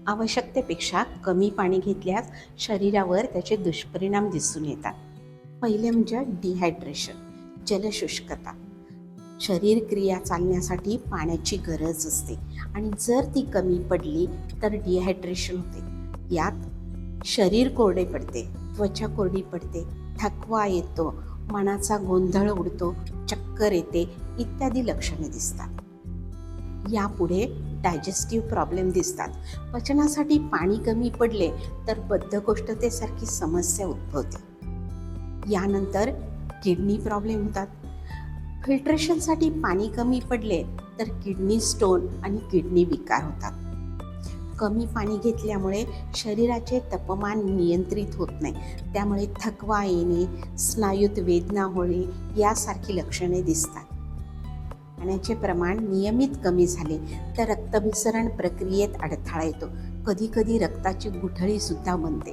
आवश्यकतेपेक्षा कमी पाणी घेतल्यास शरीरावर त्याचे दुष्परिणाम दिसून येतात. पहिले म्हणजे डिहायड्रेशन, जलशुष्कता. शरीर क्रिया चालण्यासाठी पाण्याची गरज असते आणि जर ती कमी पडली तर डिहायड्रेशन होते. यात शरीर कोरडे पडते, त्वचा कोरडी पडते, थकवा येतो, मनाचा गोंधळ उडतो, चक्कर येते इत्यादी लक्षणे दिसतात. यापुढे डायजेस्टिव्ह प्रॉब्लेम दिसतात. पचनासाठी पाणी कमी पडले तर बद्धकोष्ठतेसारखी समस्या उद्भवते. यानंतर किडनी प्रॉब्लेम होतात. फिल्ट्रेशनसाठी पाणी कमी पडले तर किडनी स्टोन आणि किडनी विकार होतात. कमी पाणी घेतल्यामुळे शरीराचे तापमान नियंत्रित होत नाही, त्यामुळे थकवा येणे, स्नायूत वेदना होणे यासारखी लक्षणे दिसतात. पाण्याचे प्रमाण नियमित कमी झाले तर रक्तभिसरण प्रक्रियेत अडथळा येतो. कधीकधी रक्ताची गुठळीसुद्धा बनते.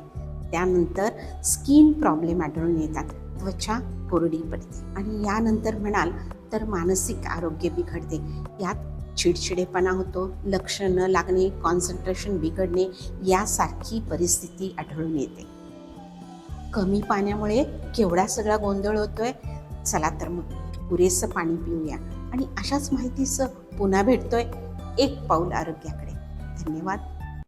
त्यानंतर स्किन प्रॉब्लेम आढळून येतात, त्वचा कोरडी पडते आणि यानंतर म्हणाल तर मानसिक आरोग्य बिघडते. यात चिडचिडेपणा होतो, लक्ष न लागणे, कॉन्सन्ट्रेशन बिघडणे यासारखी परिस्थिती आढळून येते. कमी पाण्यामुळे केवढा सगळा गोंधळ होतोय. चला तर मग पुरेसं पाणी पिऊया आणि अशाच माहितीसह पुन्हा भेटतोय एक पाऊल आरोग्याकडे. धन्यवाद.